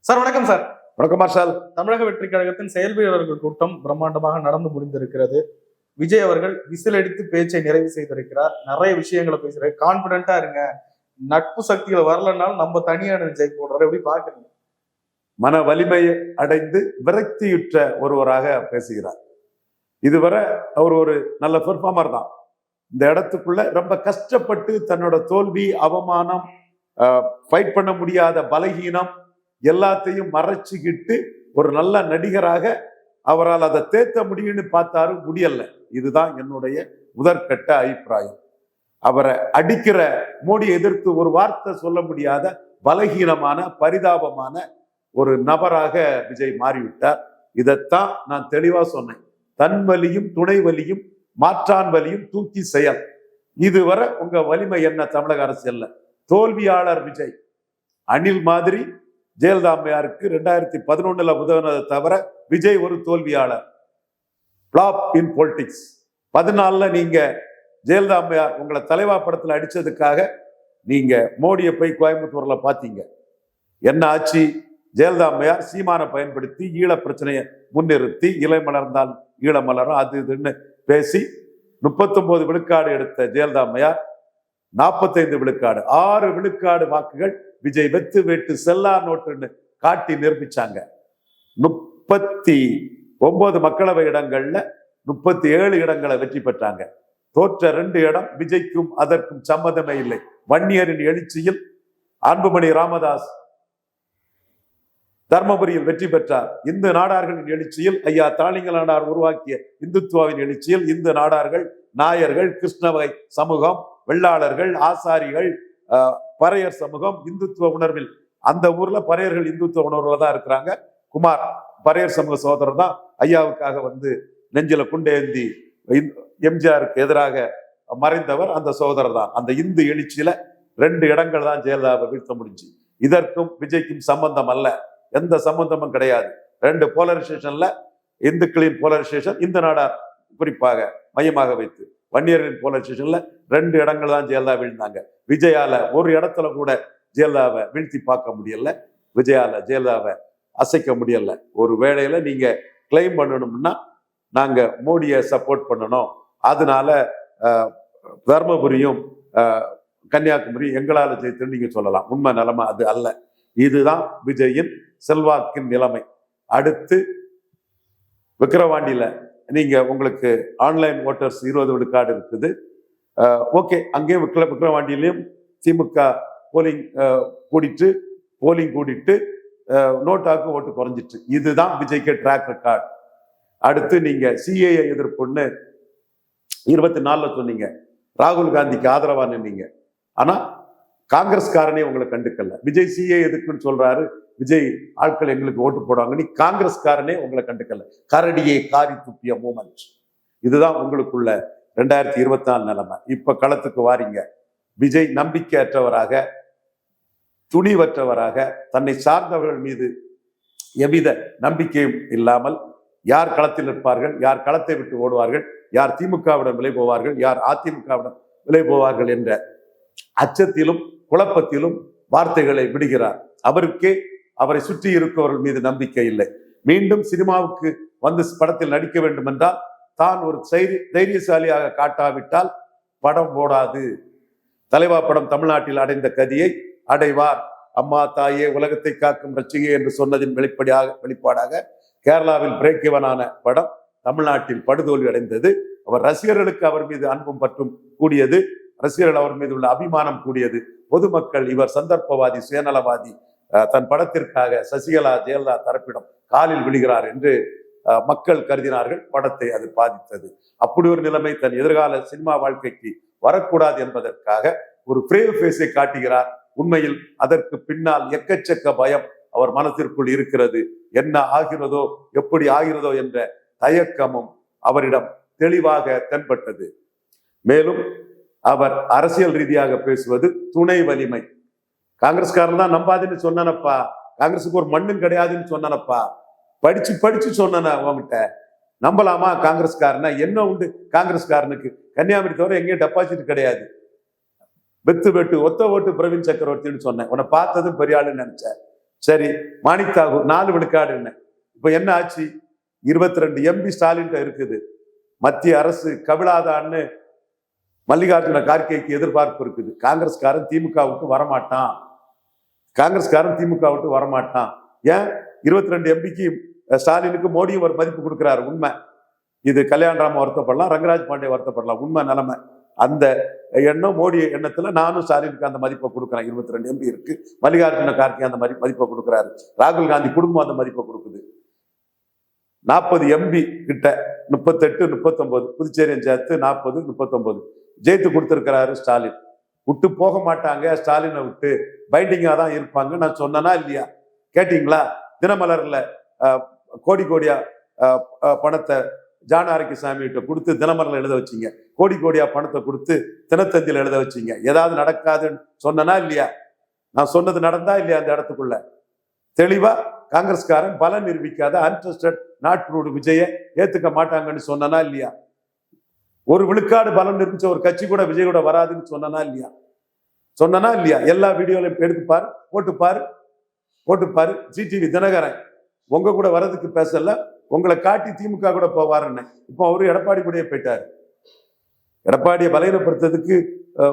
Sir வணக்கம் sir. வணக்கம் marshal. தமிழக வெற்றி கழகத்தின் செயல் வீரர்கள் கூட்டம் பிரம்மாண்டமாக நடந்து முடிந்திருக்கிறது. விஜய் அவர்கள் விசில் அடித்து பேச்சை நிறைவு செய்திருக்கிறார். நிறைய விஷயங்களை பேசுறாரு. கான்பிடண்டா இருங்க, நட்பு சக்திகள் வரலனாலும் நம்ம தனியான விஜய் போடுறாரு. எப்படி பாக்குறீங்க? மன வலிமையை அடைந்து விரக்தியுற்ற ஒருவராக பேசுகிறார். இதுவரை அவர் ஒரு நல்ல பெர்ஃபார்மர் தான். இந்த இடத்துக்குள்ள ரொம்ப கஷ்டப்பட்டு தன்னோட தோல்வி, அவமானம், ஃபைட் பண்ண முடியாத பலகீனம் எல்லாத்தையும் மறைச்சிக்கிட்டு ஒரு நல்ல நடிகராக அவரால் அதை தேத்த முடியும்னு பார்த்தாரு, முடியல. இதுதான் என்னுடைய முதற்கட்ட அபிப்பிராயம். அவரை அடிக்கிற மோடியை எதிர்த்து ஒரு வார்த்தை சொல்ல முடியாத பலகீனமான பரிதாபமான ஒரு நபராக விஜய் மாறிவிட்டார். இதைத்தான் நான் தெளிவா சொன்னேன். தன் வலியும் துணை வலியும் மாற்றான் வலியும் தூக்கி செயல். இதுவரை உங்க வலிமை என்ன தமிழக அரசியல்ல? தோல்வியாளர் விஜய். அணில் மாதிரி ஜெயலலிதா அம்மையாருக்கு 2011 உதவினதை தவிர விஜய் ஒரு தோல்வியாளர். பிளாப் இன் பொலிட்டிக்ஸ். 14 நீங்க ஜெயலலிதா அம்மையார் உங்களை தலைவா படத்துல அடிச்சதுக்காக நீங்க மோடியை போய் கோயம்புத்தூர்ல பாத்தீங்க. என்ன ஆச்சு? ஜெயலலிதா அம்மையார் சீமானை பயன்படுத்தி ஈழ பிரச்சனையை முன்னிறுத்தி இலை மலர்ந்தால் ஈழ மலரும் அது இதுன்னு பேசி 39 விழுக்காடு எடுத்த ஜெயலலிதா அம்மையார் 45 விழுக்காடு, 6 விழுக்காடு வாக்குகள் விஜய் வெத்து வேட்டு செல்லா நோட்டுன்னு காட்டி நிரூபிச்சாங்க. 39 மக்களவை இடங்கள்ல 37 இடங்களை வெற்றி பெற்றாங்க. தோற்ற 2 இடம் விஜய்க்கும் அதற்கும் சம்மதமே இல்லை. வன்னியரின் எழுச்சியில் அன்புமணி ராமதாஸ் தர்மபுரியில் வெற்றி பெற்றார். இந்து நாடார்களின் எழுச்சியில் ஐயா தாளிங்க நாடார் உருவாக்கிய இந்துத்துவாவின் எழுச்சியில் இந்து நாடார்கள், நாயர்கள், கிருஷ்ணவகை சமூகம், வெள்ளாளர்கள், ஆசாரிகள், பறையர் சமூகம் இந்துத்துவ உணர்வில், அந்த ஊர்ல பறையர்கள் இந்துத்துவ உணர்வுல தான் இருக்கிறாங்க. குமார் பறையர் சமூக சகோதரர் தான் ஐயாவுக்காக வந்து நெஞ்சில குண்டேந்தி எம்ஜிஆருக்கு எதிராக மறைந்தவர். அந்த சகோதரர் தான். அந்த இந்து எழுச்சியில 2 இடங்கள் தான் ஜெயலலிதாவை வீழ்த்த முடிஞ்சு. இதற்கும் விஜய்க்கும் சம்பந்தம் அல்ல, எந்த சம்பந்தமும் கிடையாது. 2 போலரைசேஷன்ல இந்துக்களின் போலரைசேஷன் இந்த நாடார் குறிப்பாக மையமாக வைத்து, வன்னியர்களின் போலரைசேஷன்ல 2 இடங்கள் தான் ஜெயலலிதா வீழ்ந்தாங்க. விஜயால ஒரு இடத்துல கூட ஜெயலலிதாவை வீழ்த்தி பார்க்க முடியல. விஜயால ஜெயலலிதாவை அசைக்க முடியல. ஒரு வேளையில நீங்க கிளைம் பண்ணணும்னா நாங்க மோடியை சப்போர்ட் பண்ணணும், அதனால தர்மபுரியும் கன்னியாகுமரி எங்களால ஜெயித்து நீங்க சொல்லலாம். உண்மை நிலைமை அது அல்ல. இதுதான் விஜயின் செல்வாக்கின் நிலைமை. அடுத்து விக்கிரவாண்டியில நீங்க உங்களுக்கு ஆன்லைன் ஓட்டர்ஸ் 20 விழுக்காடு இருக்குது. ஓகே, அங்கேயும் விக்கிரவாண்டியிலையும் திமுக போலிங் கூடிட்டு நோட்டாக்கு ஓட்டு குறைஞ்சிட்டு. இதுதான் விஜய்க்கு ட்ராக் ரெக்கார்டு. அடுத்து நீங்க சிஏஏ எதிர்ப்புன்னு 24 சொன்னீங்க, ராகுல் காந்திக்கு ஆதரவா நின்னீங்க. ஆனா காங்கிரஸ்காரனே உங்களை கண்டுக்கல. விஜய் சிஏ எதுக்குன்னு சொல்றாரு, விஜய் ஆட்கள் எங்களுக்கு ஓட்டு போடுவாங்க, நீ காங்கிரஸ்காரனே உங்களை கண்டுக்கல. கரடியை காரி துப்பிய மூமெண்ட். இதுதான் உங்களுக்குள்ள 2024 நிலைமை. இப்ப களத்துக்கு வாரீங்க. விஜய் நம்பிக்கையற்றவராக, துணிவற்றவராக, தன்னை சார்ந்தவர்கள் மீது எவ்வித நம்பிக்கையும் இல்லாமல், யார் களத்தில் நிற்பார்கள், யார் களத்தை விட்டு ஓடுவார்கள், யார் திமுகவிடம் விலை போவார்கள், யார் அதிமுகவிடம் விலை போவார்கள் என்ற அச்சத்திலும் குழப்பத்திலும் வார்த்தைகளை விடுகிறார். அவருக்கே அவரை சுற்றி இருக்கவர்கள் மீது நம்பிக்கை இல்லை. மீண்டும் சினிமாவுக்கு வந்து படத்தில் நடிக்க வேண்டும் என்றால் தான் ஒரு தைரியசாலியாக காட்டாவிட்டால் படம் போடாது. தலைவா படம் தமிழ்நாட்டில் அடைந்த கதியை அடைவார். அம்மா தாயே உலகத்தை காக்கும் ரட்சிகை என்று சொன்னதின் வெளிப்பாடாக கேரளாவில் பிரேக்கிவனான படம் தமிழ்நாட்டில் படுதோல்வி அடைந்தது. அவர் ரசிகர்களுக்கு அவர் மீது அன்பும் பற்றும் கூடியது, ரசிகர்கள் அவர் மீது உள்ள அபிமானம் கூடியது. பொதுமக்கள் இவர் சந்தர்ப்பவாதி, சுயநலவாதி, தன் படத்திற்காக சசிகலா ஜெயலலிதா தரப்பிடம் காலில் விழுகிறார் என்று மக்கள் கருதினார்கள். படத்தை அது பாதித்தது. அப்படி ஒரு நிலைமை தன் எதிர்கால சினிமா வாழ்க்கைக்கு வரக்கூடாது என்பதற்காக ஒரு பிரேவ் ஃபேஸை காட்டுகிறார். உண்மையில் அதற்கு பின்னால் எக்கச்சக்க பயம் அவர் மனத்திற்குள் இருக்கிறது. என்ன ஆகிறதோ, எப்படி ஆகிறதோ என்ற தயக்கமும் அவரிடம் தெளிவாக தென்பட்டது. மேலும் அவர் அரசியல் ரீதியாக பேசுவது துணை வலிமை. காங்கிரஸ்காரன் தான் நம்பாதுன்னு சொன்னனப்பா, காங்கிரஸுக்கு ஒரு மண்ணும் கிடையாதுன்னு சொன்னனப்பா, படிச்சு சொன்ன உங்ககிட்ட நம்பலாமா? காங்கிரஸ்காரனா என்ன உண்டு காங்கிரஸ்காரனுக்கு? கன்னியாகுமரி தவிர எங்கேயும் டெபாசிட் கிடையாது. வெத்து வெட்டு ஒத்த ஓட்டு பிரவீன் சக்கரவர்த்தின்னு சொன்னேன். உன்னை பார்த்ததும் பெரிய ஆளுன்னு நினைச்சேன். சரி, மாணிக் தாகூர் 4 விழுக்காடு என்ன? இப்ப என்ன ஆச்சு? 22 எம்பி ஸ்டாலின் இருக்குது. மத்திய அரசு கவிழாதான்னு மல்லிகார்ஜுன கார்கேக்கு எதிர்பார்ப்பு இருக்குது. காங்கிரஸ்காரன் திமுகவுக்கு வரமாட்டான். ஏன் 22 எம்பிக்கு ஸ்டாலினுக்கு மோடியும் ஒரு மதிப்பு கொடுக்கிறாரு. உண்மை. இது கல்யாணராம வருத்தப்படலாம், ரங்கராஜ் பாண்டே வருத்தப்படலாம். உண்மை நிலைமை. அந்த எண்ணம் மோடி எண்ணத்துல நானும் ஸ்டாலினுக்கு அந்த மதிப்பை கொடுக்குறேன். 22 எம்பி இருக்கு. மல்லிகார்ஜுன கார்கே அந்த மதிப்பை கொடுக்குறாரு. ராகுல் காந்தி குடும்பம் அந்த மதிப்பை கொடுக்குது. 40 எம்பி கிட்ட 38, 39 புதுச்சேரியை சேர்த்து 40, 39 ஜெயித்து கொடுத்திருக்கிறாரு ஸ்டாலின். விட்டு போக மாட்டாங்க. ஸ்டாலினை விட்டு பைண்டிங்கா தான் இருப்பாங்க. நான் சொன்னனா இல்லையா? கேட்டீங்களா? தினமலர்ல கோடி கோடியா பணத்தை ஜான் ஆரோக்கியசாமி கிட்ட கொடுத்து தினமலர்ல எழுத வச்சீங்க. கோடி கோடியா பணத்தை கொடுத்து தினத்தந்தியில் எழுத வச்சீங்க. ஏதாவது நடக்காதுன்னு சொன்னனா இல்லையா? நான் சொன்னது நடந்தா இல்லையா? அந்த இடத்துக்குள்ள தெளிவா காங்கிரஸ்காரன் பலம் நிரூபிக்காத அன்ட்ரஸ்டட் நாட் ப்ரூவ்டு விஜயை ஏத்துக்க மாட்டாங்கன்னு சொன்னனா இல்லையா? ஒரு விழுக்காடு பலம் நிரூபிச்ச ஒரு கட்சி கூட விஜய் கூட வராதுன்னு சொன்னனா இல்லையா? எல்லா வீடியோலையும் எடுத்து போட்டுப்பாரு. ஜிடிவி தினகரன் உங்க கூட வர்றதுக்கு பேசல, உங்களை காட்டி திமுக கூட போவாருன்னு. இப்போ அவரு எடப்பாடி கூடயே போயிட்டாரு. எடப்பாடியை பலகீனப்படுத்துறதுக்கு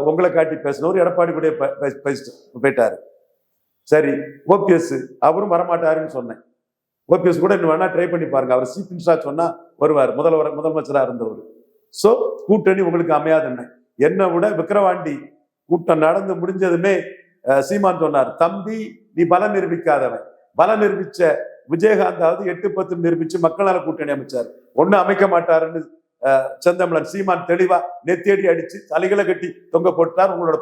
உங்களை காட்டி பேசினவர் எடப்பாடி கூட போயிட்டாரு. சரி, ஓபிஎஸ் அவரும் வரமாட்டாருன்னு சொன்னேன். ஓபிஎஸ் கூட இன்னும் வேணா ட்ரை பண்ணி பாருங்க. அவர் சீஃப் மினிஸ்டரா சொன்னா வருவார். முதலமைச்சராக இருந்தவர். சோ கூட்டணி உங்களுக்கு அமையாதுன்னு. என்னை விட விக்கிரவாண்டி கூட்டம் நடந்து முடிஞ்சதுமே சீமான் சொன்னார், தம்பி நீ பலம் நிரூபிக்காதவன். பலம் நிரூபிச்ச விஜயகாந்தாவது 8-10 நிரூபிச்சு மக்களால கூட்டணி அமைச்சார். ஒண்ணு அமைக்க மாட்டாருன்னு செந்தமிழன் சீமான் தெளிவா நெத்தேடி அடிச்சு தலைகளை கட்டி தொங்க போட்டார். உங்களோட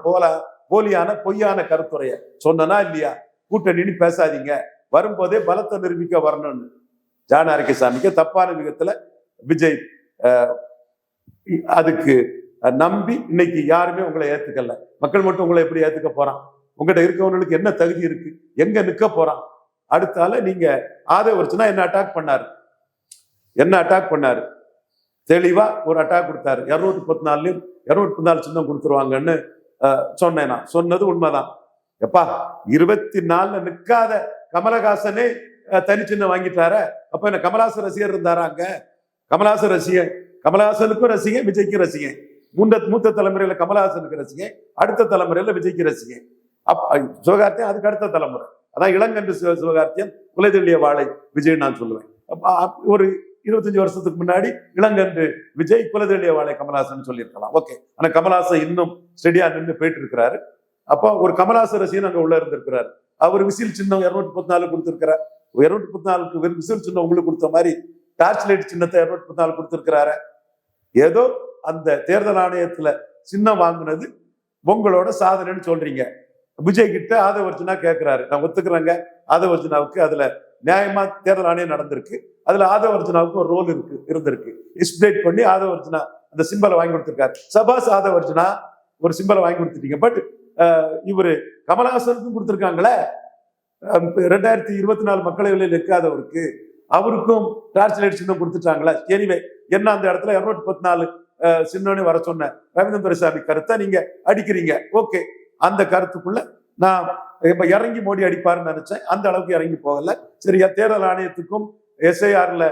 போலியான பொய்யான கருத்துரைய சொன்னா இல்லையா? கூட்டணின்னு பேசாதீங்க, வரும்போதே பலத்தை நிரூபிக்க வரணும்னு. ஜான் ஆரோக்கியசாமிக்கு தப்பான விதத்துல விஜய் அதுக்கு நம்பி இன்னைக்கு யாருமே உங்களை ஏத்துக்கல. மக்கள் மட்டும் உங்களை எப்படி ஏத்துக்க போறான்? உங்ககிட்ட இருக்கவங்களுக்கு என்ன தகுதி இருக்கு? எங்க நிக்க போறான்? அடுத்தால நீங்க ஆதவர்ச்சுனா என்ன அட்டாக் பண்ணாரு? தெளிவா ஒரு அட்டாக் கொடுத்தாரு. 214 சின்னம் கொடுத்துருவாங்கன்னு சொன்னேன். நான் சொன்னது உண்மைதான். எப்பா 24 நிக்காத கமலஹாசனே தனி சின்னம் வாங்கிட்டார. அப்ப என்ன கமலஹாசன் ரசிகர் இருந்தாரா? அங்க கமலஹாசனுக்கும் ரசிகன், விஜய்க்கும் ரசிகன். மூத்த தலைமுறையில கமலஹாசனுக்கு ரசிகன், அடுத்த தலைமுறையில விஜய்க்கு ரசிகன். சிவகார்த்தியன் அதுக்கு அடுத்த தலைமுறை. அதான் இளங்கன்று சிவகார்த்தியன், குலைதெளிய வாழை விஜய் நான் சொல்லுவேன். ஒரு 25 வருஷத்துக்கு முன்னாடி இளங்கன்று விஜய், குலதெளிய வாழை கமலஹாசன் சொல்லியிருக்கலாம். ஓகே. ஆனா கமலஹாசன் இன்னும் ஸ்டெடியா நின்று போயிட்டு இருக்கிறாரு. அப்போ ஒரு கமலஹாசன் ரசிகன் அங்க உள்ள இருந்திருக்கிறாரு. அவர் விசில் சின்னம் 214 கொடுத்திருக்கிறார். 214 விசில் சின்னம் உங்களுக்கு கொடுத்த மாதிரி டார்ச் லைட் சின்னத்தை 214 கொடுத்திருக்கிறாரு. ஏதோ அந்த தேர்தல் ஆணையத்துல சின்னம் வாங்கினது உங்களோட சாதனைன்னு சொல்றீங்க. விஜய் கிட்ட ஆதவர்ஜுனா கேட்கிறாரு. நான் ஒத்துக்கிறேங்க, ஆதவர்ஜுனாவுக்கு அதுல நியாயமா தேர்தல் ஆணையம் நடந்திருக்கு. அதுல ஆதவர்ஜுனாவுக்கு ஒரு ரோல் இருந்திருக்கு. எக்ஸ்பிளைட் பண்ணி ஆதவர்ஜுனா அந்த சிம்பலை வாங்கி கொடுத்திருக்காரு. சபாஸ் ஆதவர்ஜுனா ஒரு சிம்பலை வாங்கி கொடுத்துட்டீங்க. பட் இவரு கமலஹாசனுக்கும் கொடுத்திருக்காங்களே, 2024 மக்களவையில் நிற்காதவருக்கு அவருக்கும் டார்ச் லைட் சின்னம் கொடுத்துட்டாங்களே. எனிவே என்ன அந்த இடத்துல 214 சின்னம்னு வர சொன்ன ரவீந்திரன் துரைசாமி கருத்தை நீங்க அடிக்கிறீங்க. ஓகே, அந்த கருத்துக்குள்ள நான் இப்ப இறங்கி மோடி அடிப்பாருன்னு நினைச்சேன். அந்த அளவுக்கு இறங்கி போகல. சரியா? தேர்தல் ஆணையத்துக்கும் SIRல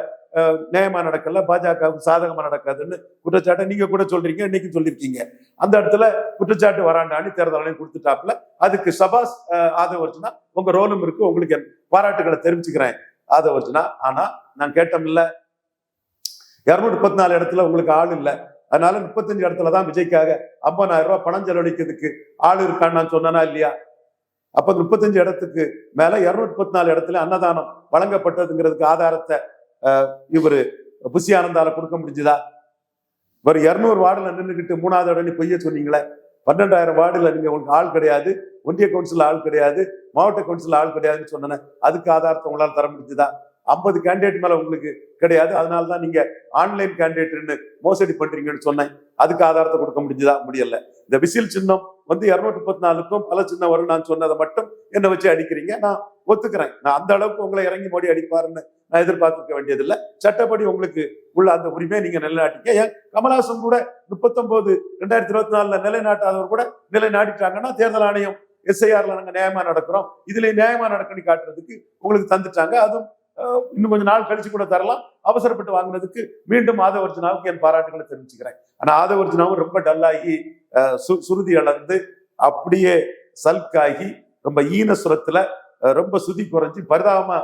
நியாயமா நடக்கல, பாஜகவுக்கு சாதகமா நடக்காதுன்னு குற்றச்சாட்டை நீங்க கூட சொல்றீங்க, இன்னைக்கு சொல்லியிருக்கீங்க. அந்த இடத்துல குற்றச்சாட்டு வராண்டான்னு தேர்தல் ஆணையம் கொடுத்துட்டாப்புல. அதுக்கு சபாஸ் ஆதவர்ஜுனா உங்க ரோலும் இருக்கு, உங்களுக்கு பாராட்டுகளை தெரிவிச்சுக்கிறேன் ஆதவர்ஜுனா. ஆனா நான் கேட்டோம்ல, 214 இடத்துல உங்களுக்கு ஆள் இல்லை, அதனால 35 இடத்துலதான் விஜய்க்காக 50,000 ரூபாய் பணம் செலவழிக்கிறதுக்கு ஆள் இருக்கான்னு நான் சொன்னா இல்லையா? அப்ப 35 இடத்துக்கு மேல 214 இடத்துல அன்னதானம் வழங்கப்பட்டதுங்கிறதுக்கு ஆதாரத்தை இவரு புசி ஆனந்தால கொடுக்க முடிஞ்சுதா? ஒரு 200 வார்டுல நின்றுகிட்டு 3வது இடம் பொய்ய சொன்னீங்களே. 12,000 வார்டுல நீங்க உங்களுக்கு ஆள் கிடையாது, ஒன்றிய கவுன்சில் ஆள் கிடையாது, மாவட்ட கவுன்சில் ஆள் கிடையாதுன்னு சொன்னேன். அதுக்கு ஆதாரத்தை உங்களால் தர முடிஞ்சுதா? 50 கேண்டிடேட் மேல உங்களுக்கு கிடையாது, அதனாலதான் நீங்க ஆன்லைன் கேண்டிடேட்னு மோசடி பண்றீங்கன்னு சொன்னேன். அதுக்கு ஆதாரத்தை கொடுக்க முடிஞ்சுதா? முடியல. இந்த விசில் சின்னம் 214க்கும் பல சின்னம் வரும் நான் சொன்னதை மட்டும் என்ன வச்சு அடிக்கிறீங்க. நான் ஒத்துக்கிறேன். நான் அந்த அளவுக்கு உங்களை இறங்கி மோடி அடிப்பாருன்னு நான் எதிர்பார்த்துக்க வேண்டியதில்லை. சட்டப்படி உங்களுக்கு உள்ள அந்த உரிமையை நீங்க நிலைநாட்டிக்க. ஏன் கமலஹாசன் கூட 39 2024 நிலைநாட்டாதவர் கூட நிலைநாட்டிட்டாங்கன்னா தேர்தல் ஆணையம் SIRல நாங்க நியாயமா நடக்கிறோம், இதுல நியாயமா நடக்கணும்னு காட்டுறதுக்கு உங்களுக்கு தந்துட்டாங்க. அதுவும் இன்னும் கொஞ்சம் நாள் கழிச்சு கூட தரலாம். அவசரப்பட்டு வாங்கினதுக்கு மீண்டும் ஆதவர்ஜுனாவுக்கு என் பாராட்டுகளை தெரிவிச்சுக்கிறேன். ஆனா ஆதவர்ஜுனாவும் ரொம்ப டல்லாகி சுருதி இழந்து அப்படியே சல்காகி ரொம்ப ஈன சுரத்துல ரொம்ப சுதி குறைஞ்சி பரிதாபமா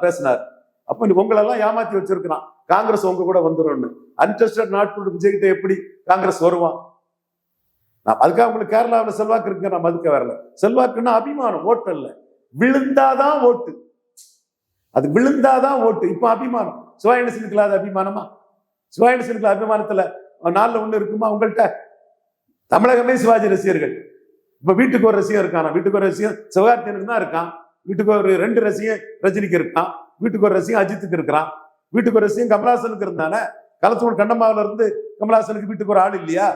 பேசினார். அப்ப உங்களெல்லாம் ஏமாத்தி வச்சிருக்கிறான், காங்கிரஸ் உங்க கூட வந்துடும். அன்டெஸ்டட் நாட்கள் விஜய்கிட்ட எப்படி காங்கிரஸ் வருவான்? அதுக்காக உங்களுக்கு கேரளாவில் செல்வாக்கு இருக்கு, நம்ம அதுக்கு வரல. செல்வாக்குன்னா அபிமானம், ஓட்டு இல்ல, விழுந்தாதான் ஓட்டு. அது விழுந்தாதான் ஓட்டு. இப்ப அபிமானம் சிவாயணசனுக்குல அது அபிமானமா? சிவாயணசனுக்குல அபிமானத்துல 4ல் 1 இருக்குமா உங்கள்கிட்ட? தமிழகமே சிவாஜி ரசிகர்கள். இப்ப வீட்டுக்கு ஒரு ரசிகம் இருக்கானா? வீட்டுக்கு ஒரு ரசிகம் சிவகார்த்தியனுக்கு தான் இருக்கான். வீட்டுக்கு ஒரு 2 ரசிகம் ரஜினிக்கு இருக்கான். வீட்டுக்கு ஒரு ரசிகம் அஜித்துக்கு இருக்கிறான். வீட்டுக்கு ஒரு ரசிகம் கமலஹாசனுக்கு இருந்தானே. களத்தூர் கண்ணம்மாவில இருந்து கமலஹாசனுக்கு வீட்டுக்கு ஒரு ஆள் இல்லையா?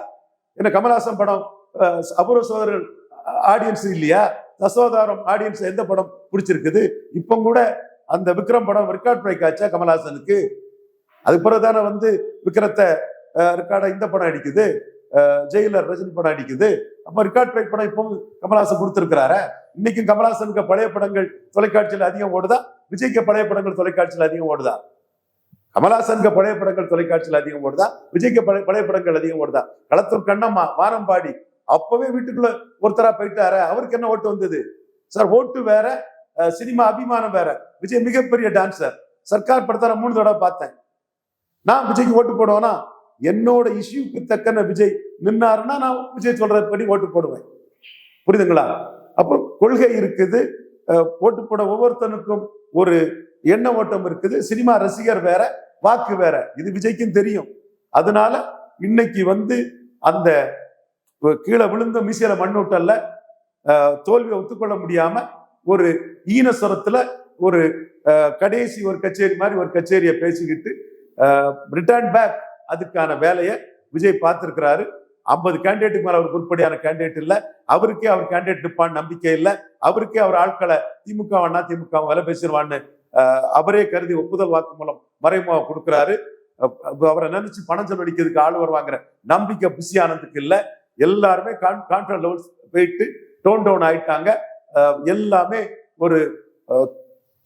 என்ன கமலஹாசன் படம் அபூர்வ சோதரர்கள் ஆடியன்ஸ் இல்லையா? தசோதாரம் ஆடியன்ஸ் எந்த படம் பிடிச்சிருக்குது? இப்ப கூட அந்த விக்ரம் படம் ரெக்கார்ட் பிரேக் ஆச்சா கமலஹாசனுக்கு? அதுக்கு பிறகுதானே விக்ரத்தை ரெக்கார்டா இந்த படம் அடிக்குது, ஜெயிலர் ரஜினி படம் அடிக்குது. அப்ப ரெக்கார்ட் பிரேக் படம் இப்போ கமலஹாசன் கொடுத்திருக்கிறாரு. இன்னைக்கும் கமலஹாசனுக்கு பழைய படங்கள் தொலைக்காட்சியில் அதிகம் ஓடுதா? விஜய்க்கு பழைய படங்கள் தொலைக்காட்சியில் அதிகம் ஓடுதா? கமலஹாசனுக்கு பழைய படங்கள் தொலைக்காட்சியில் அதிகம் ஓடுதா? விஜய்க்கு பழைய படங்கள் அதிகம் ஓடுதா? களத்தூர் கண்ணம்மா, வானம்பாடி அப்பவே வீட்டுக்குள்ள ஒருத்தரா போயிட்டாரு, அவருக்கு என்ன ஓட்டு வந்தது சார்? ஓட்டு வேற, சினிமா அபிமானம் வேற. விஜய் மிகப்பெரிய டான்சர். சர்க்கார் படத்தை நான் 3 தடவை பார்த்தேன். நான் விஜய்க்கு ஓட்டு போடுவேனா? என்னோட இஷ்யூக்கு தக்கன விஜய் நின்னாருன்னா நான் விஜய் சொல்றபடி ஓட்டு போடுவேன். புரியுதுங்களா? அப்போ கொள்கை இருக்குது, ஓட்டு போட ஒவ்வொருத்தனுக்கும் ஒரு எண்ண ஓட்டம் இருக்குது. சினிமா ரசிகர் வேற, வாக்கு வேற. இது விஜய்க்கும் தெரியும். அதனால இன்னைக்கு அந்த கீழே விழுந்த மீசையில மண்ணூட்டல்ல தோல்வியை ஒத்துக்கொள்ள முடியாம ஒரு ஈனஸ்வரத்துல ஒரு கடைசி ஒரு கச்சேரி மாதிரி ஒரு கச்சேரியை பேசிக்கிட்டு ரிட்டர்ன் பேக் அதுக்கான வேலையை விஜய் பார்த்திருக்கிறாரு. 50 கேண்டிடேட்டுக்கு மேல அவருக்கு உருப்படியான கேண்டிடேட் இல்ல. அவருக்கே அவர் கேண்டிடேட் நிற்பான்னு நம்பிக்கை இல்லை. அவருக்கே அவர் ஆட்களை திமுக விலை பேசிடுவான்னு அவரே கருதி ஒப்புதல் வாக்கு மூலம் மறைமுக கொடுக்கிறாரு. அவரை நினைச்சு பணம் செலவழிக்கிறதுக்கு ஆள் வருவாங்கிற நம்பிக்கை புஷி ஆனதுக்கு இல்லை. எல்லாருமே கான்ஃபிடன்ஸ் லெவல்ஸ் போயிட்டு டோன் டவுன் ஆயிட்டாங்க. எல்லாமே ஒரு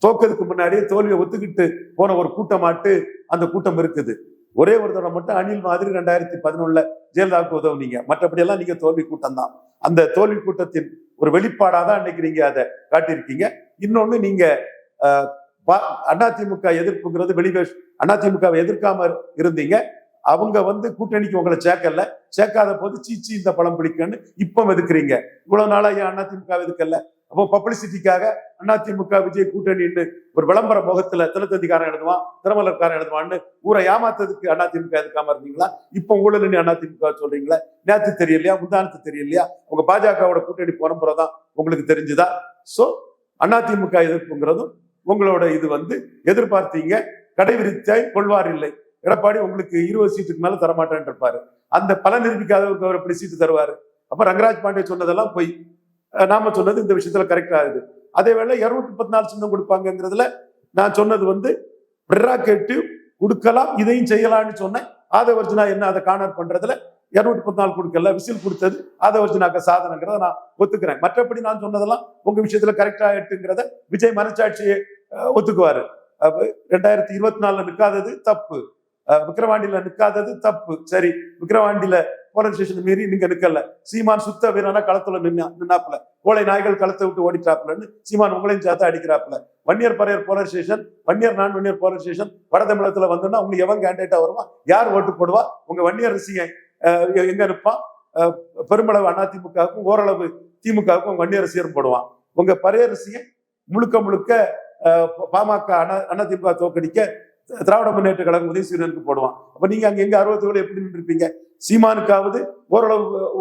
தோக்கிறதுக்கு முன்னாடியே தோல்வியை ஒத்துக்கிட்டு போன ஒரு கூட்டமாட்டு அந்த கூட்டம் இருக்குது. ஒரே ஒரு தடவை மட்டும் அணில் மாதிரி 2011 ஜெயலலிதாவுக்கு உதவுனீங்க. மற்றபடி எல்லாம் நீங்க தோல்வி கூட்டம் தான். அந்த தோல்வி கூட்டத்தின் ஒரு வெளிப்பாடாதான் இன்னைக்கு நீங்க அதை காட்டியிருக்கீங்க. இன்னொன்னு, நீங்க அதிமுக எதிர்ப்புங்கிறது வெளிவேஷ். அதிமுகவை எதிர்க்காம இருந்தீங்க. அவங்க கூட்டணிக்கு உங்களை சேர்க்காத போது சீச்சி இந்த பழம் பிடிக்கன்னு இப்ப எதுக்குறீங்க. இவ்வளவு நாளா ஏன் அதிமுக எதுக்கல? அப்போ பப்ளிசிட்டிக்காக அதிமுக விஜய் கூட்டணின்னு ஒரு விளம்பர முகத்துல தினத்தந்திக்காரன் எழுதுவான், தினமலர்காரன் எழுதுவான்னு ஊரை ஏமாத்ததுக்கு அதிமுக எதுக்காம இருந்தீங்களா? இப்ப ஊழல் அதிமுக சொல்றீங்களா? நேற்று தெரியலையா? முந்தானத்து தெரியலையா? உங்க பாஜகவோட கூட்டணி போன பிறகுதான் உங்களுக்கு தெரிஞ்சுதா? சோ அதிமுக எதிர்ப்புங்கிறதும் உங்களோட இது எதிர்பார்த்தீங்க. கடை விரித்தாய் கொள்வார் இல்லை. எடப்பாடி உங்களுக்கு 20 சீட்டுக்கு மேல தரமாட்டேன் இருப்பாரு. அந்த பலன் நிரூபிக்காதவருக்கு அவர் எப்படி சீட்டு தருவாரு? அப்ப ரங்கராஜ் பாண்டே சொன்னதெல்லாம் போய் நாம சொன்னது இந்த விஷயத்துல கரெக்ட் ஆகுது. அதே வேளை 234 சின்னம் கொடுப்பாங்கிறதுல நான் சொன்னது ப்ரெராகேட்டிவ் கொடுக்கலாம், இதையும் செய்யலாம்னு சொன்னேன். ஆதவர்ஜுனா என்ன அதை கார்னர் பண்றதுல 214 கொடுக்கல, விசில் கொடுத்தது ஆதவர்ஜுனாக்க சாதனைங்கிறத நான் ஒத்துக்கிறேன். மற்றபடி நான் சொன்னதெல்லாம் உங்க விஷயத்துல கரெக்ட் ஆயிட்டுங்கிறத விஜய் மனச்சாட்சியை ஒத்துக்குவாரு. 2024 நிற்காதது தப்பு, விக்கிரவாண்டியில நிற்காதது தப்பு. சரி, விக்கிரவாண்டியில போலரைசேஷன் மீறி நீங்க நிக்கல. சீமான் சுத்த வீரனா களத்துல நின்னாப்புல, கோளை நாய்கள் களத்தை விட்டு ஓடிட்டாப்புலன்னு சீமான் உங்களையும் சேர்த்து அடிக்கிறாப்புல. வன்னியர் பறையர் போலரைசேஷன், வன்னியர் நான் வன்னியர் போலரைசேஷன் வட தமிழகத்துல வந்தோம்னா உங்களுக்கு எவன் கேண்டிடேட்டா வருவா? யார் ஓட்டு போடுவா? உங்க வன்னியர் ரசிகன் எங்க நிற்பான்? பெருமளவு அதிமுகவுக்கும் ஓரளவு திமுகவுக்கும் வன்னியர் ரசிகர் போடுவான். உங்க பறையர் ரசிகன் முழுக்க பாமக அதிமுக தோக்கடிக்க திராவிட முன்னேற்ற கழகம் உதயசூரியனுக்கு போடுவான். அப்ப நீங்க அங்க எங்க 60 எப்படி நின்றுப்பீங்க? சீமானுக்காவது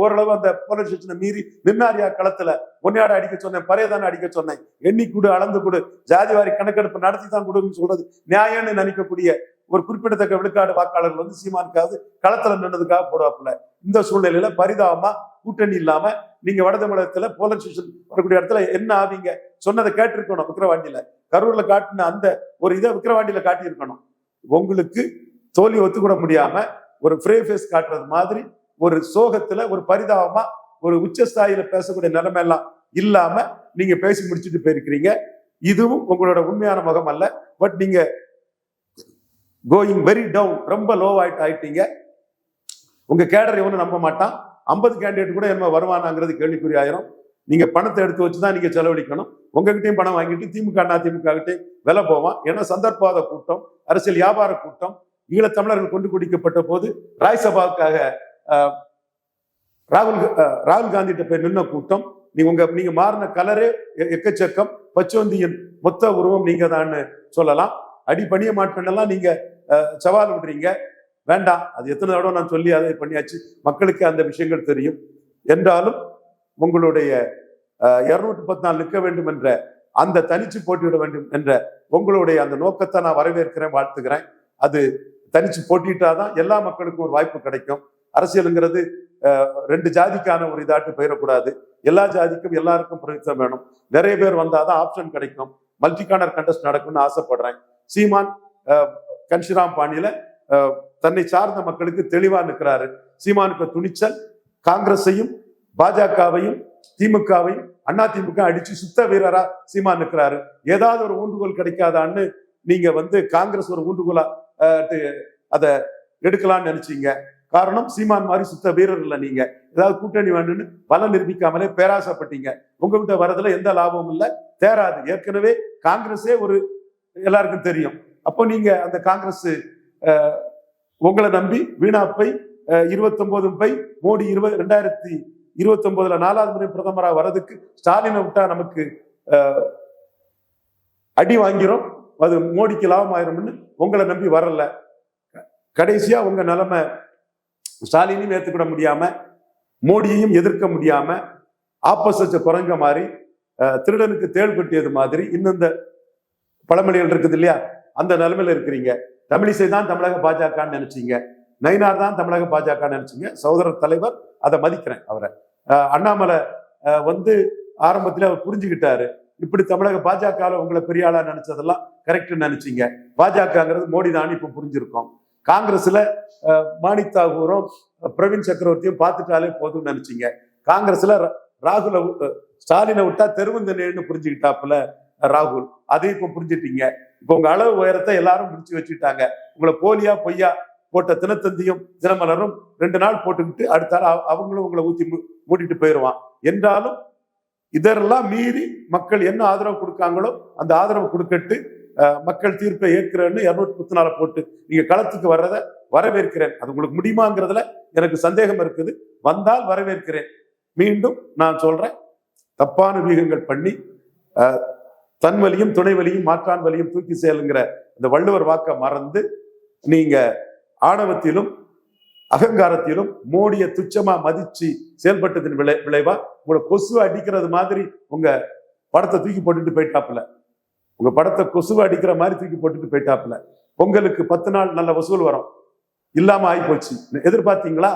ஓரளவு அந்த போலரைசேஷனை மீறி நின்னாரியா களத்துல? ஒன்னையாட அடிக்க சொன்னேன், பறையதானே அடிக்க சொன்னேன், எண்ணி கூடு அளந்து கூடு, ஜாதிவாரி கணக்கெடுப்பு நடத்தி தான் கொடுன்னு சொல்றது நியாயம்னு நினைக்கக்கூடிய ஒரு குறிப்பிடத்தக்க விழுக்காடு வாக்காளர்கள் சீமானுக்காவது களத்துல நின்னதுக்காக போடுவாப்புல. இந்த சூழ்நிலையில பரிதாபமா கூட்டணி இல்லாம நீங்க வட தமிழகத்துல போலரைசேஷன் வரக்கூடிய இடத்துல என்ன ஆவீங்க? சொன்னதை கேட்டிருக்கணும். விக்கிரவாண்டியில கரூர்ல காட்டின அந்த ஒரு இதை விக்கிரவாண்டியில காட்டியிருக்கணும். உங்களுக்கு தோல்வி ஒத்துக்கூட முடியாம ஒரு ஃப்ரே ஃபேஸ் காட்டுறது மாதிரி ஒரு சோகத்துல ஒரு பரிதாபமா ஒரு உச்சஸ்தாயில பேசக்கூடிய நிலைமை எல்லாம் இல்லாம நீங்க பேசி முடிச்சுட்டு போயிருக்கிறீங்க. இதுவும் உங்களோட உண்மையான முகம் அல்ல. பட் நீங்க கோயிங் வெரி டவுன், ரொம்ப லோ ஆயிட்டீங்க. உங்க கேடர் எவனும் நம்ப மாட்டான். 50 கேண்டிடேட் கூட என்ன வருவானாங்கிறது கேள்விக்குறி ஆயிரும். நீங்க பணத்தை எடுத்து வச்சுதான் நீங்க செலவழிக்கணும். உங்ககிட்டயும் பணம் வாங்கிட்டு திமுக அதிமுக கிட்டையும் விலை போவான். ஏன்னா சந்தர்ப்பவாத கூட்டம், அரசியல் வியாபார கூட்டம். ஈழத்தமிழர்கள் கொண்டு குடிக்கப்பட்ட போது ராஜ்சபாவுக்காக ராகுல் காந்தி போய் நின்ன கூட்டம். நீங்க மாறின கலரே எக்கச்சக்கம். பச்சோந்தியின் மொத்த உருவம் நீங்க தான் சொல்லலாம். அடி பணிய மாட்டெல்லாம் நீங்க சவால் விடுறீங்க. வேண்டாம், அது எத்தனை தடவை நான் சொல்லி அதை பண்ணியாச்சு. மக்களுக்கு அந்த விஷயங்கள் தெரியும். என்றாலும் உங்களுடைய 214 நிற்க வேண்டும் என்ற அந்த தனிச்சு போட்டியிட வேண்டும் என்ற உங்களுடைய அந்த நோக்கத்தை நான் வரவேற்கிறேன், வாழ்த்துக்கிறேன். அது தனிச்சு போட்டிட்டாதான் எல்லா மக்களுக்கும் ஒரு வாய்ப்பு கிடைக்கும். அரசியலுங்கிறது 2 ஜாதிக்கான ஒரு இதாட்டு போயிடக்கூடாது. எல்லா ஜாதிக்கும் எல்லாருக்கும் பிரதிநிதித்துவம் வேணும். நிறைய பேர் வந்தாதான் ஆப்ஷன் கிடைக்கும். மல்டி கார்னர் கண்டெஸ்ட் நடக்கும்னு ஆசைப்படுறேன். சீமான் கன்ஷிராம் பாணியில தன்னை சார்ந்த மக்களுக்கு தெளிவா நிற்கிறாரு. சீமானுக்கு துணிச்சல். காங்கிரஸையும் பாஜகவையும் திமுகவையும் அதிமுக அடிச்சு சுத்த வீரரா சீமான் நிற்கிறாரு. ஏதாவது ஒரு ஊன்றுகோல் கிடைக்காதான்னு நீங்க காங்கிரஸ் ஒரு ஊன்றுகோலா அதை எடுக்கலாம்னு நினைச்சீங்க. காரணம், சீமான் மாதிரி சுத்த வீரர் இல்லை. நீங்க ஏதாவது கூட்டணி வேணும்னு பலம் நிரூபிக்காமலே பேராசைப்பட்டீங்க. உங்ககிட்ட வரதுல எந்த லாபமும் இல்லை, தேராது. ஏற்கனவே காங்கிரஸே ஒரு எல்லாருக்கும் தெரியும். அப்போ நீங்க அந்த காங்கிரஸ் உங்களை நம்பி வீணாப்பை 29 பை மோடி 2029 4வது முறை பிரதமராக வர்றதுக்கு ஸ்டாலினை விட்டா நமக்கு அடி வாங்கிறோம், அது மோடிக்கு லாபம் ஆயிரும்னு உங்களை நம்பி வரல. கடைசியா உங்க நிலைமை ஸ்டாலினையும் ஏற்றுக்கிட முடியாம, மோடியையும் எதிர்க்க முடியாம, ஆப்போசிட் குரங்க மாதிரி, திருடனுக்கு தேள் கட்டியது மாதிரி இன்னும் இந்த பழமொழிகள் இருக்குது இல்லையா, அந்த நிலைமையில இருக்கிறீங்க. தமிழிசை தான் தமிழக பாஜகன்னு நினைச்சீங்க, நயினார் தான் தமிழக பாஜக நினைச்சீங்க. சகோதரர் தலைவர் அதை மதிக்கிறேன். அவரை அண்ணாமலை ஆரம்பத்துல அவர் புரிஞ்சுக்கிட்டாரு. இப்படி தமிழக பாஜக உங்களை பெரிய ஆளா நினைச்சதெல்லாம் கரெக்ட்னு நினைச்சீங்க. பாஜகங்கிறது மோடி தான் இப்ப புரிஞ்சிருக்கோம். காங்கிரஸ்ல மாணிக் தாகூரும் பிரவீன் சக்கரவர்த்தியும் பார்த்துட்டாலே போதும்னு நினைச்சீங்க. காங்கிரஸ்ல ஸ்டாலினை விட்டா தெருவந்தனேன்னு புரிஞ்சுக்கிட்டாப்புல ராகுல், அதையும் இப்ப புரிஞ்சுட்டீங்க. இப்ப உங்க அளவு உயரத்தை எல்லாரும் முடிச்சு வச்சுட்டாங்க. உங்களை போலியா பொய்யா போட்ட தினத்தந்தியும் தினமலரும் 2 நாள் போட்டுக்கிட்டு அடுத்த அவங்களும் உங்களை ஊத்தி மூடிட்டு போயிடுவான். என்றாலும் இதெல்லாம் மீறி மக்கள் என்ன ஆதரவு கொடுக்காங்களோ அந்த ஆதரவு கொடுக்கட்டு மக்கள் தீர்ப்பை ஏற்கிறேன்னு 234 போட்டு நீங்க களத்துக்கு வர்றத வரவேற்கிறேன். அது உங்களுக்கு முடியுமாங்கிறதுல எனக்கு சந்தேகம் இருக்குது. வந்தால் வரவேற்கிறேன். மீண்டும் நான் சொல்றேன், தப்பான வீகங்கள் பண்ணி தன் வலியும் துணை வலியும் மாற்றான் வலியும் தூக்கி செயலுங்கிற இந்த வள்ளுவர் வாக்க மறந்து நீங்க ஆணவத்திலும் அகங்காரத்திலும் மோடியை துச்சமா மதிச்சு செயல்பட்டதின் விளைவா உங்களை கொசுவை அடிக்கிறது மாதிரி உங்க படத்தை தூக்கி போட்டுட்டு போயிட்டாப்புல. உங்க படத்தை கொசுவை அடிக்கிற மாதிரி தூக்கி போட்டுட்டு போயிட்டாப்புல. பொங்கலுக்கு 10 நாள் நல்ல வசூல் வரும், இல்லாம ஆயிப்போச்சு. எதிர்பார்த்தீங்களா?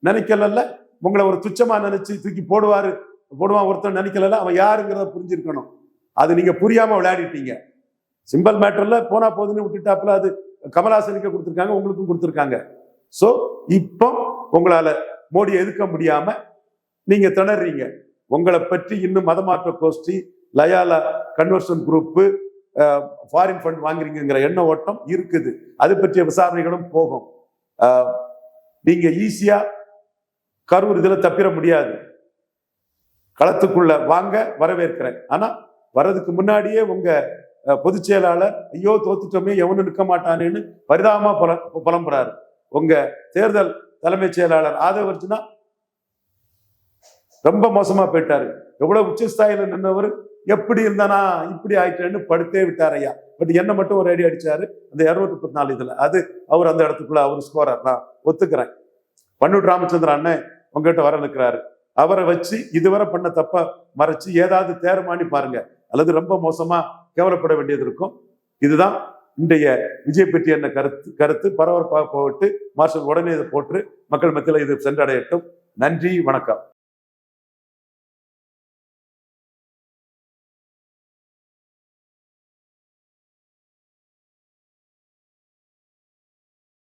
நினைக்கல. உங்களை ஒரு துச்சமா நினைச்சு தூக்கி போடுவான் ஒருத்தன் நினைக்கல. அவன் யாருங்கிறத புரிஞ்சிருக்கணும். அது நீங்க புரியாம விளையாடிட்டீங்க. சிம்பிள் மேட்டர்ல போனா போதுன்னு விட்டுட்டாப்புல. அது கமல்ஹாசனுக்கு கொடுத்துருக்காங்க, உங்களுக்கும் கொடுத்துருக்காங்க. சோ இப்போ உங்களால மோடியை எதிர்க்க முடியாம நீங்க திணறீங்க. உங்களை பற்றி இன்னும் மதமாற்ற கோஷ்டி, லயாலா கன்வர்ஷன் குரூப், ஃபாரின் ஃபண்ட் வாங்குறீங்கிற எண்ண ஓட்டம் இருக்குது. அது பற்றிய விசாரணைகளும் போகும். நீங்க ஈஸியா கரூர் இதுல தப்பிட முடியாது. களத்துக்குள்ள வாங்க, வரவேற்கிறேன். ஆனா வர்றதுக்கு முன்னாடியே உங்க பொதுச் செயலாளர் ஐயோ தோத்துட்டோமே, எவனு நிற்க மாட்டானேன்னு பரிதாபமா புலம்புறாரு. உங்க தேர்தல் தலைமைச் செயலாளர் ஆதவர்ஜுனா ரொம்ப மோசமா போயிட்டாரு. எவ்வளவு உச்சஸ்தாயில நின்றவர் எப்படி இருந்தானா இப்படி ஆயிட்டேன்னு படுத்தே விட்டார் ஐயா. பட் என்ன மட்டும் ஒரு அடி அடிச்சாரு அந்த 234 இதுல. அது அவர் அந்த இடத்துக்குள்ள அவர் ஸ்கோரர், நான் ஒத்துக்கிறேன். பன்னூர் ராமச்சந்திரன் அண்ணன் உங்ககிட்ட வர நிற்கிறாரு. அவரை வச்சு இதுவரை பண்ண தப்ப மறைச்சு ஏதாவது தேர்மானி பாருங்க, அல்லது ரொம்ப மோசமா கேவலப்பட வேண்டியது இருக்கும். இதுதான் இன்றைய விஜய் பற்றி என்ன கருத்து பரபரப்பாக போட்டு மார்ஷல் உடனே இதை போட்டு மக்கள் மத்தியில் இது சென்றடையட்டும். நன்றி, வணக்கம்.